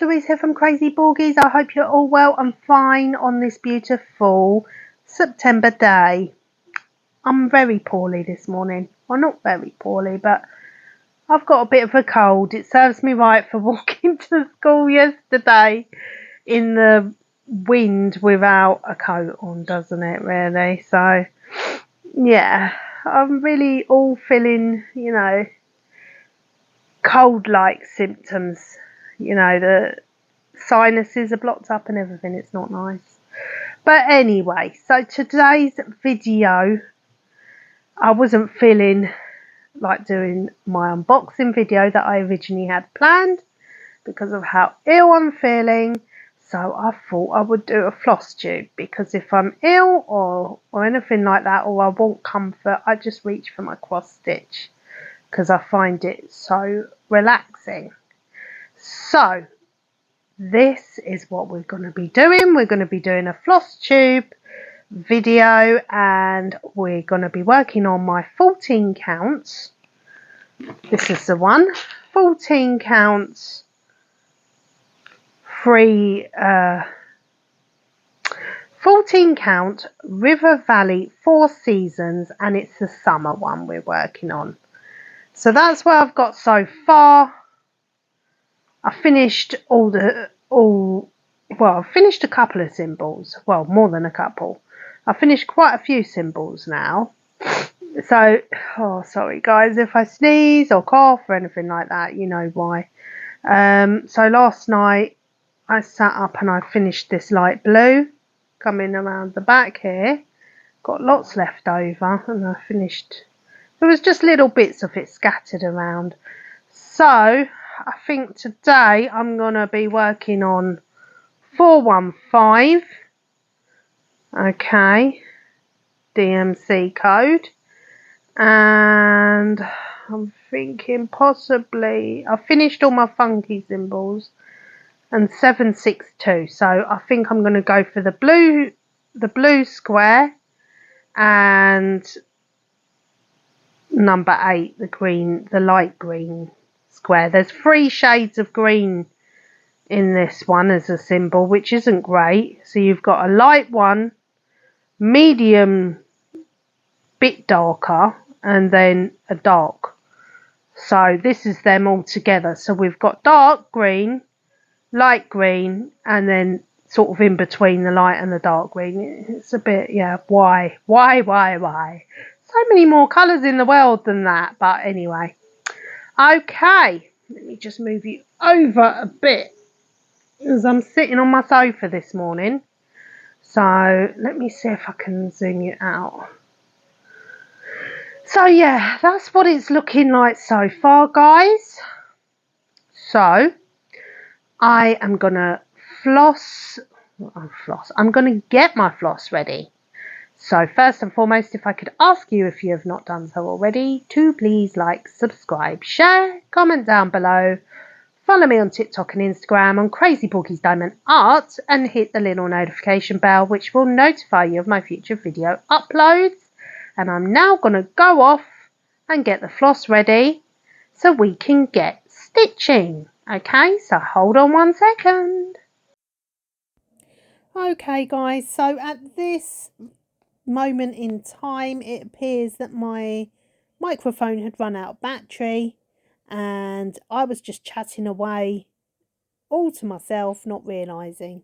Louise here from Crazy Borgies. I hope you're all well and fine on this beautiful September day. I'm very poorly this morning. Well, not very poorly, but I've got a bit of a cold. It serves me right for walking to school yesterday in the wind without a coat on, doesn't it, really? So, yeah, I'm really all feeling, cold-like symptoms. The sinuses are blocked up and everything. It's not nice. But anyway, so today's video, I wasn't feeling like doing my unboxing video that I originally had planned because of how ill I'm feeling. So I thought I would do a floss tube, because if I'm ill or anything like that, or I want comfort, I just reach for my cross stitch because I find it so relaxing. So this is what we're going to be doing. We're going to be doing a floss tube video, and we're going to be working on my 14 counts. This is the one, 14 counts, 14 count River Valley 4 Seasons, and it's the summer one we're working on. So that's what I've got so far. I finished I've finished a couple of symbols. Well, more than a couple. I finished quite a few symbols now. So, sorry guys, if I sneeze or cough or anything like that, you know why. So last night I sat up and I finished this light blue coming around the back here. Got lots left over, and I finished. There was just little bits of it scattered around. So I think today I'm going to be working on 415. Okay. DMC code. And I'm thinking possibly I finished all my funky symbols, and 762. So I think I'm going to go for the blue square and number 8, the light green square. There's 3 shades of green in this one as a symbol, which isn't great. So you've got a light one, medium, bit darker, and then a dark. So this is them all together. So we've got dark green, light green, and then sort of in between the light and the dark green. It's a bit, why? So many more colours in the world than that. But anyway, okay, let me just move you over a bit, as I'm sitting on my sofa this morning. So let me see if I can zoom you out. So yeah, that's what it's looking like so far, guys. So I am going to I'm going to get my floss ready. So first and foremost, if I could ask you, if you have not done so already, to please like, subscribe, share, comment down below, follow me on TikTok and Instagram on Crazy Borgies Diamond Art, and hit the little notification bell, which will notify you of my future video uploads. And I'm now going to go off and get the floss ready so we can get stitching. Okay, so hold on 1 second. Okay guys, so at this moment in time, it appears that my microphone had run out of battery, and I was just chatting away all to myself, not realising.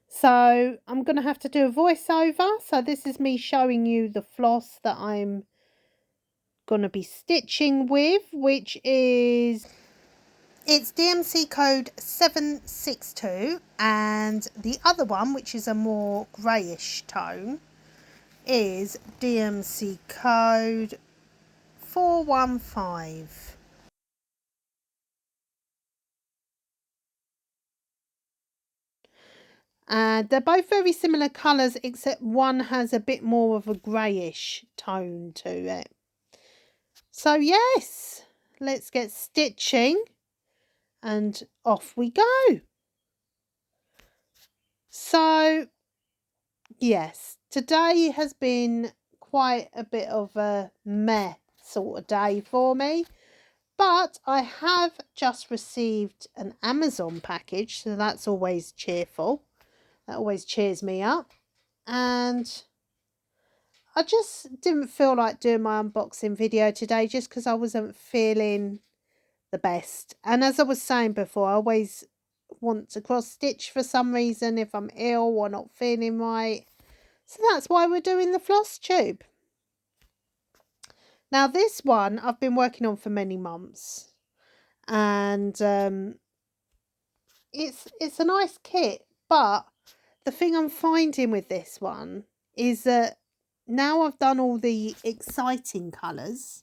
So I'm going to have to do a voiceover. So this is me showing you the floss that I'm going to be stitching with, which is, it's DMC code 762, and the other one, which is a more greyish tone, is DMC code 415. They're both very similar colours, except one has a bit more of a greyish tone to it. So yes, let's get stitching, and off we go. So yes, today has been quite a bit of a meh sort of day for me. But I have just received an Amazon package, so that's always cheerful. That always cheers me up. And I just didn't feel like doing my unboxing video today just because I wasn't feeling the best. And as I was saying before, I always want to cross stitch for some reason if I'm ill or not feeling right. So that's why we're doing the Flosstube. Now this one I've been working on for many months, and it's a nice kit, but the thing I'm finding with this one is that now I've done all the exciting colours,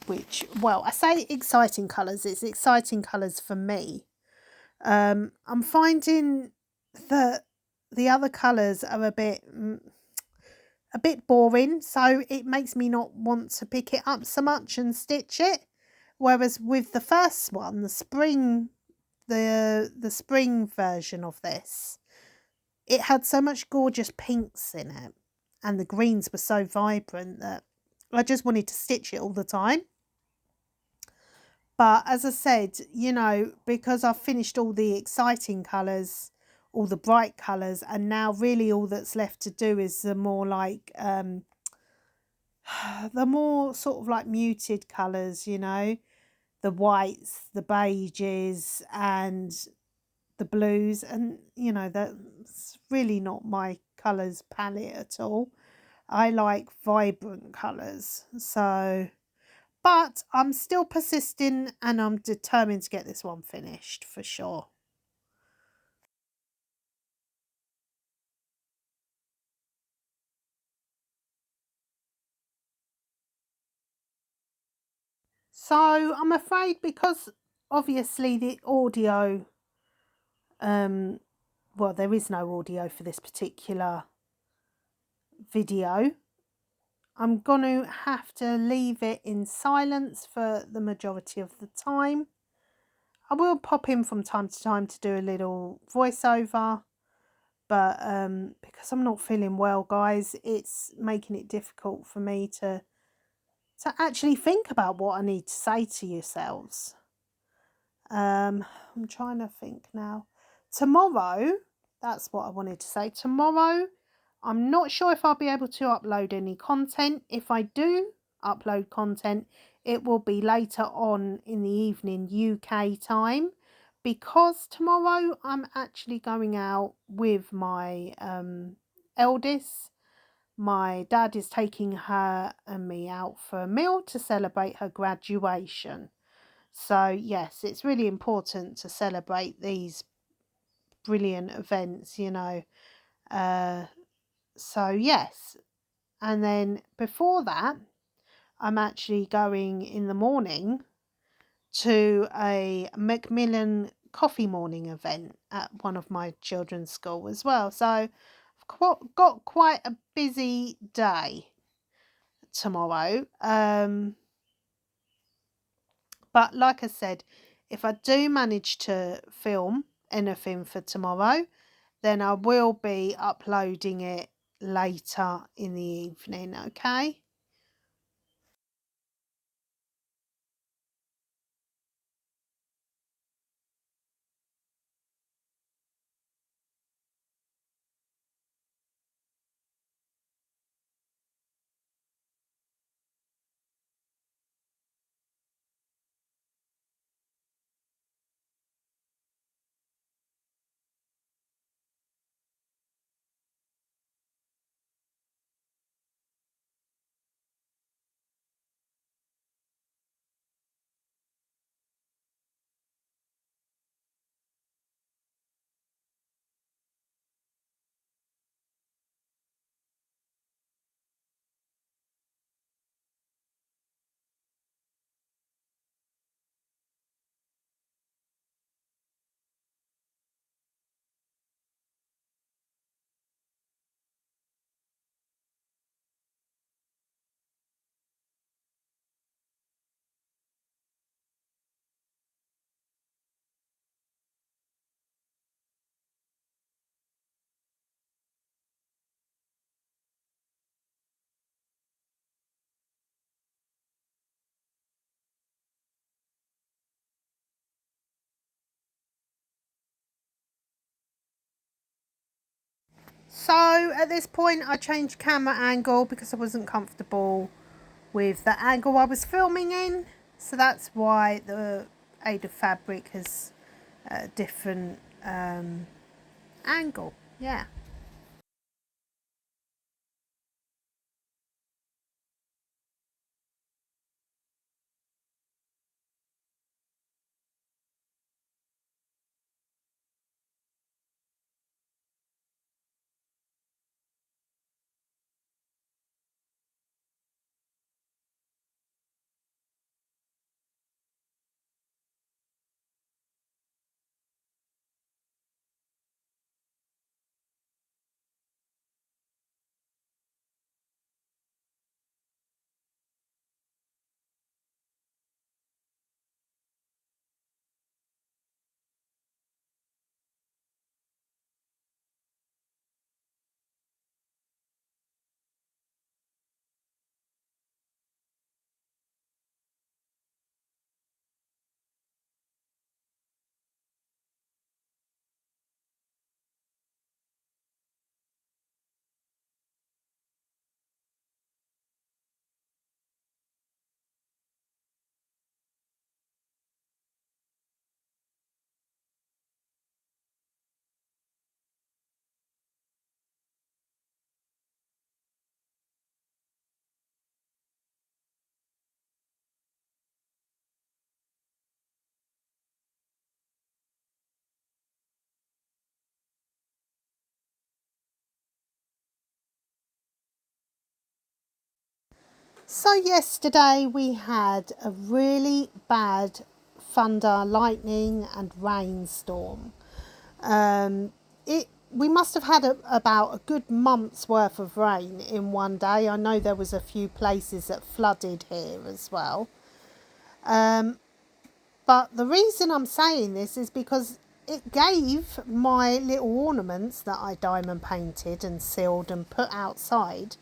which, well, I say exciting colours, it's exciting colours for me. I'm finding that the other colours are a bit boring, so it makes me not want to pick it up so much and stitch it. Whereas with the first one, the spring version of this, it had so much gorgeous pinks in it, and the greens were so vibrant that I just wanted to stitch it all the time. But as I said, you know, because I've finished all the exciting colours, all the bright colours, and now really all that's left to do is the more like the more sort of like muted colours, you know, the whites, the beiges, and the blues, and you know, that's really not my colours palette at all. I like vibrant colours, so, but I'm still persisting and I'm determined to get this one finished for sure. So I'm afraid, because obviously the audio, well, there is no audio for this particular video, I'm going to have to leave it in silence for the majority of the time. I will pop in from time to time to do a little voiceover, but because I'm not feeling well, guys, it's making it difficult for me to actually think about what I need to say to yourselves. I'm trying to think now. Tomorrow, that's what I wanted to say. Tomorrow, I'm not sure if I'll be able to upload any content. If I do upload content, it will be later on in the evening UK time, because tomorrow I'm actually going out with my eldest. My dad is taking her and me out for a meal to celebrate her graduation. So yes, it's really important to celebrate these brilliant events, you know. So yes, and then before that, I'm actually going in the morning to a Macmillan coffee morning event at one of my children's school as well. So I've got quite a busy day tomorrow. But like I said, if I do manage to film anything for tomorrow, then I will be uploading it later in the evening, okay? So at this point I changed camera angle because I wasn't comfortable with the angle I was filming in. So that's why the Aid of Fabric has a different angle. Yeah. So yesterday we had a really bad thunder, lightning and rainstorm. We must have had about a good month's worth of rain in one day. I know there was a few places that flooded here as well. But the reason I'm saying this is because it gave my little ornaments that I diamond painted and sealed and put outside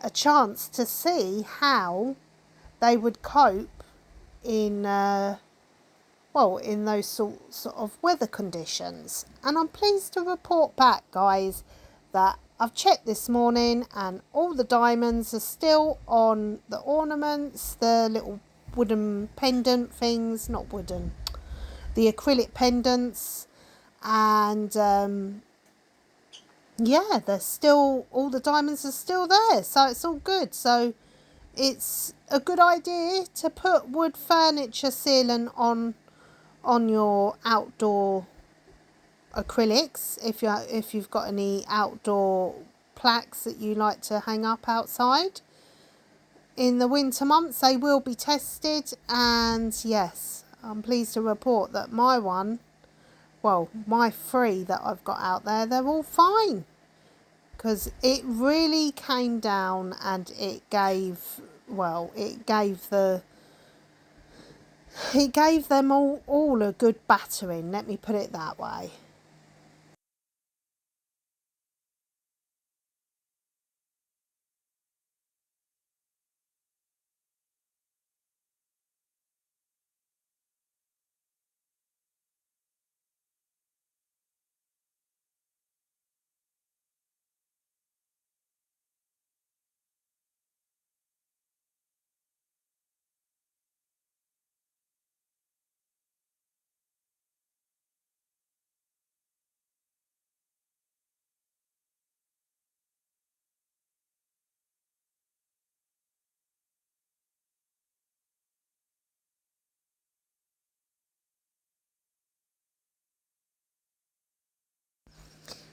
a chance to see how they would cope in in those sorts of weather conditions. And I'm pleased to report back, guys, that I've checked this morning and all the diamonds are still on the ornaments, the little wooden pendant things, not wooden, the acrylic pendants, and yeah, they're still, all the diamonds are still there, so it's all good. So it's a good idea to put wood furniture sealant on your outdoor acrylics if you've got any outdoor plaques that you like to hang up outside. In the winter months they will be tested, and yes, I'm pleased to report that my my 3 that I've got out there, they're all fine, because it really came down and it gave them all a good battering, let me put it that way.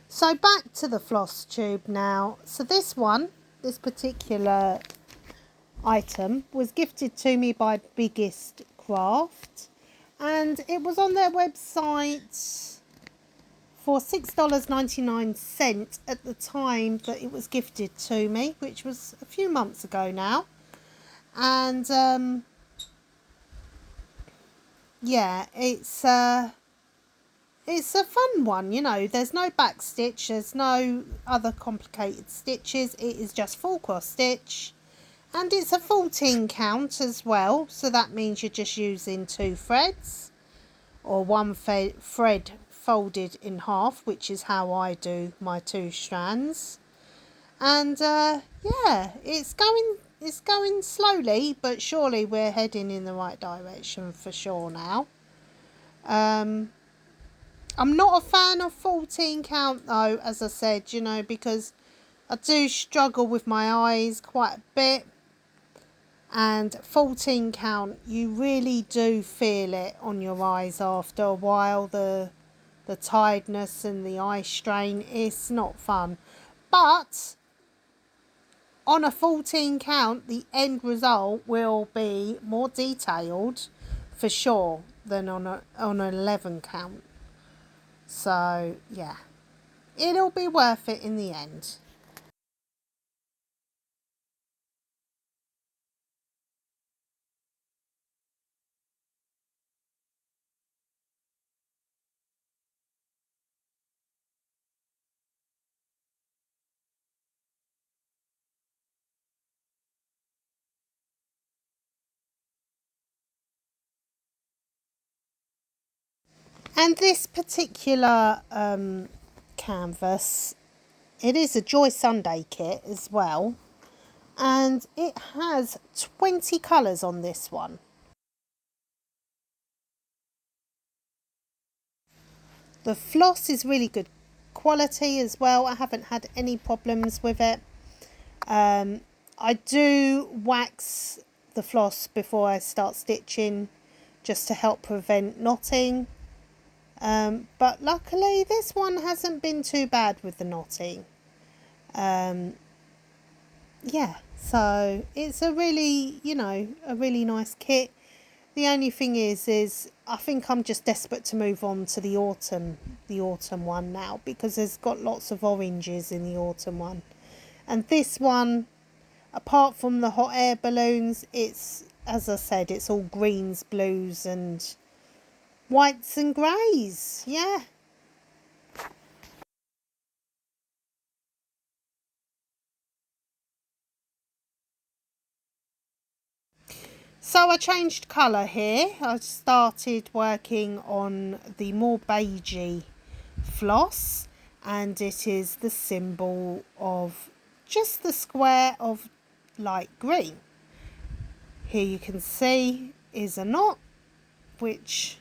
So back to the Flosstube now. So this particular item was gifted to me by biggestcraft, and it was on their website for $6.99 at the time that it was gifted to me, which was a few months ago now. And yeah, it's a fun one, you know. There's no back stitch, there's no other complicated stitches, it is just full cross stitch, and it's a 14 count as well, so that means you're just using 2 threads or 1 thread folded in half, which is how I do my 2 strands. And yeah, it's going slowly, but surely we're heading in the right direction for sure now. I'm not a fan of 14 count though, as I said, you know, because I do struggle with my eyes quite a bit. And 14 count, you really do feel it on your eyes after a while, the tiredness and the eye strain. It's not fun. But on a 14 count, the end result will be more detailed for sure than on an 11 count. So yeah, it'll be worth it in the end. And this particular canvas, it is a Joy Sunday kit as well, and it has 20 colours on this one. The floss is really good quality as well. I haven't had any problems with it. I do wax the floss before I start stitching just to help prevent knotting. But luckily this one hasn't been too bad with the knotting. Yeah, so it's a really, you know, a really nice kit. The only thing is I think I'm just desperate to move on to the autumn one now, because there's got lots of oranges in the autumn one. And this one, apart from the hot air balloons, it's, as I said, it's all greens, blues and whites and greys. Yeah. So I changed colour here. I started working on the more beigey floss, and it is the symbol of just the square of light green. Here you can see is a knot, which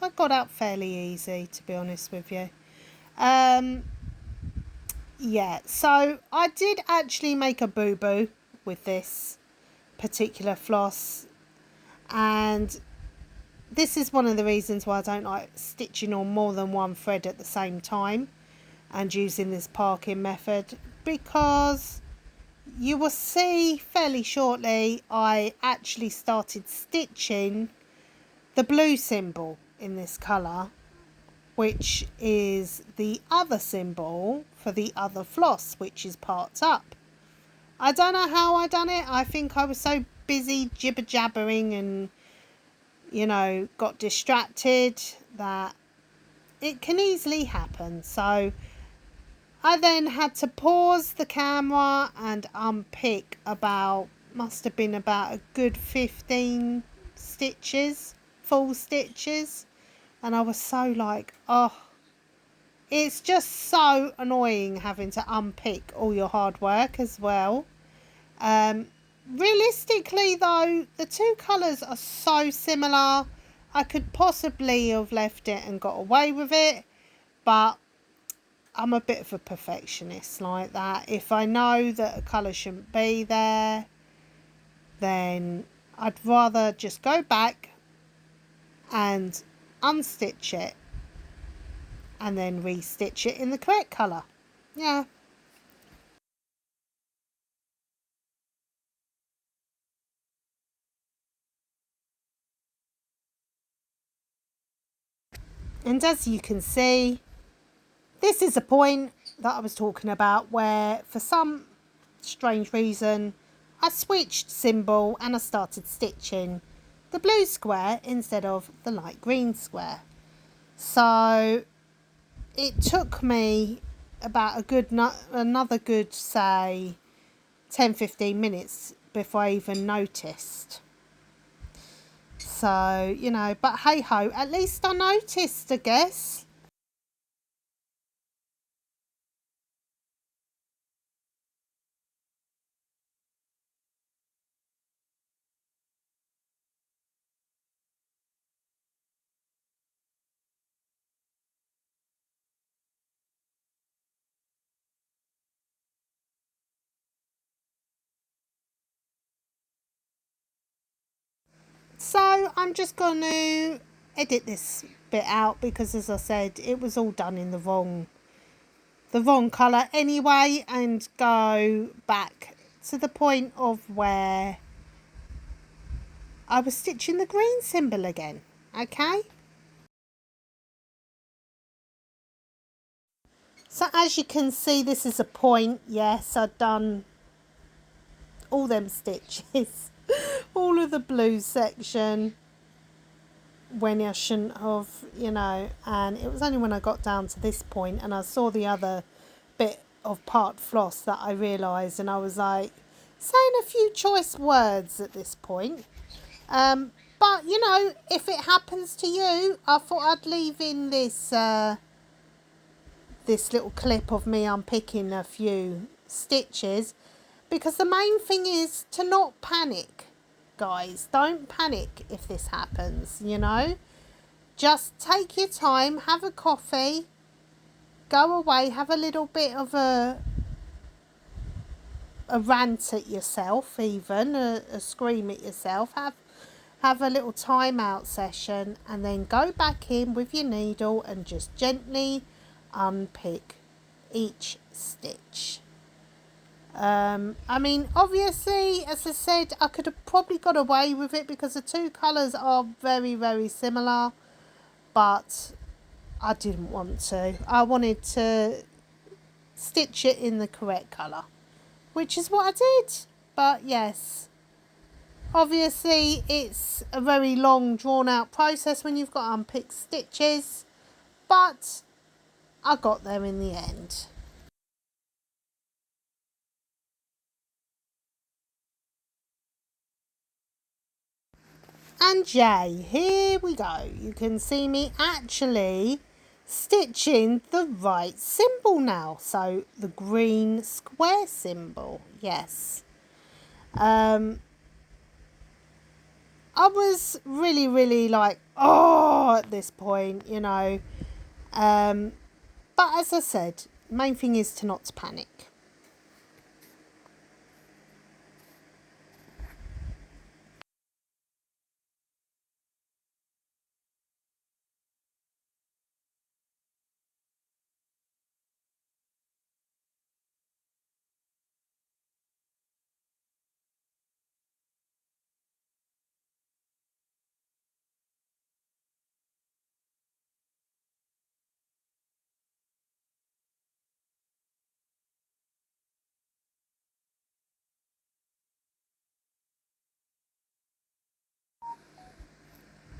I got out fairly easy, to be honest with you. Yeah, so I did actually make a boo-boo with this particular floss, and this is one of the reasons why I don't like stitching on more than one thread at the same time and using this parking method, because you will see fairly shortly I actually started stitching the blue symbol in this colour, which is the other symbol for the other floss, which is parts up. I don't know how I done it. I think I was so busy jibber jabbering and, you know, got distracted that it can easily happen. So I then had to pause the camera and unpick about, must have been about a good 15 stitches, full stitches. And I was so like, oh, it's just so annoying having to unpick all your hard work as well. Realistically though, the 2 colours are so similar. I could possibly have left it and got away with it, but I'm a bit of a perfectionist like that. If I know that a colour shouldn't be there, then I'd rather just go back and unstitch it and then restitch it in the correct colour. Yeah. And as you can see, this is a point that I was talking about where for some strange reason I switched symbol and I started stitching the blue square instead of the light green square. So it took me about another good, say, 10-15 minutes before I even noticed. So, you know, but hey ho, at least I noticed, I guess. So I'm just going to edit this bit out because, as I said, it was all done in the wrong colour anyway, and go back to the point of where I was stitching the green symbol again. Okay. So as you can see, this is a point. Yes, I've done all them stitches, all of the blue section when I shouldn't have, you know, and it was only when I got down to this point and I saw the other bit of part floss that I realised, and I was like saying a few choice words at this point. But you know, if it happens to you, I thought I'd leave in this this little clip of me unpicking a few stitches, because the main thing is to not panic, guys. Don't panic if this happens, you know. Just take your time, have a coffee, go away, have a little bit of a rant at yourself, even a scream at yourself, have a little time out session, and then go back in with your needle and just gently unpick each stitch. I mean, obviously, as I said, I could have probably got away with it because the two colours are very, very similar, but I didn't want to. I wanted to stitch it in the correct colour, which is what I did. But yes, obviously it's a very long, drawn out process when you've got to unpick stitches, but I got there in the end. And yay, here we go. You can see me actually stitching the right symbol now. So the green square symbol, yes. I was really like, oh, at this point, you know. But as I said, main thing is to not panic.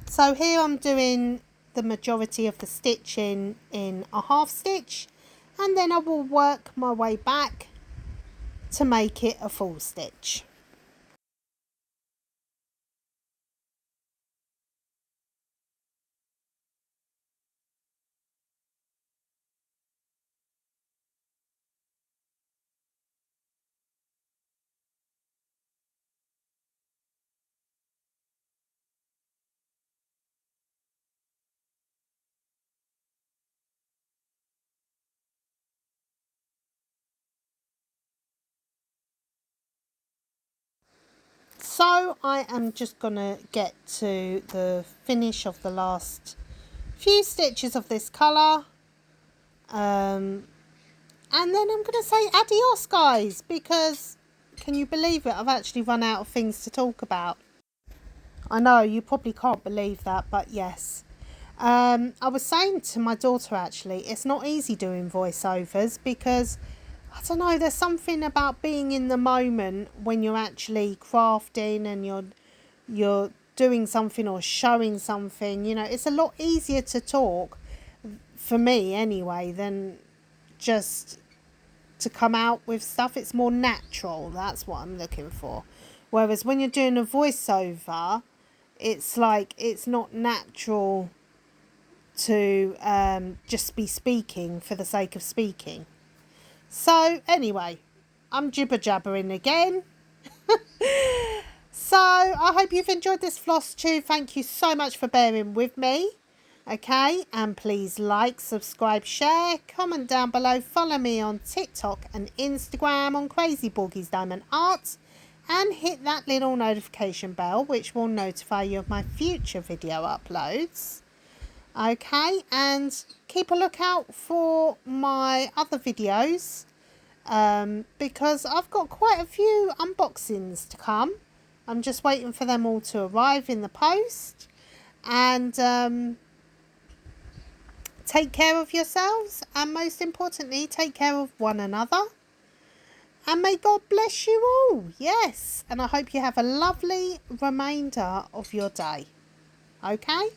So here I'm doing the majority of the stitching in a half stitch, and then I will work my way back to make it a full stitch. So I am just going to get to the finish of the last few stitches of this colour. And then I'm going to say adios, guys, because can you believe it? I've actually run out of things to talk about. I know you probably can't believe that, but yes. I was saying to my daughter, actually, it's not easy doing voiceovers because, I don't know, there's something about being in the moment when you're actually crafting and you're doing something or showing something. You know, it's a lot easier to talk, for me anyway, than just to come out with stuff. It's more natural. That's what I'm looking for. Whereas when you're doing a voiceover, it's like it's not natural to just be speaking for the sake of speaking. So anyway, I'm jibber jabbering again. So I hope you've enjoyed this Flosstube. Thank you so much for bearing with me. Okay, and please like, subscribe, share, comment down below, follow me on TikTok and Instagram on Crazy Borgies Diamond Art, and hit that little notification bell, which will notify you of my future video uploads. Okay, and keep a lookout for my other videos, because I've got quite a few unboxings to come. I'm just waiting for them all to arrive in the post. And take care of yourselves, and most importantly, take care of one another. And may God bless you all. Yes, and I hope you have a lovely remainder of your day. Okay?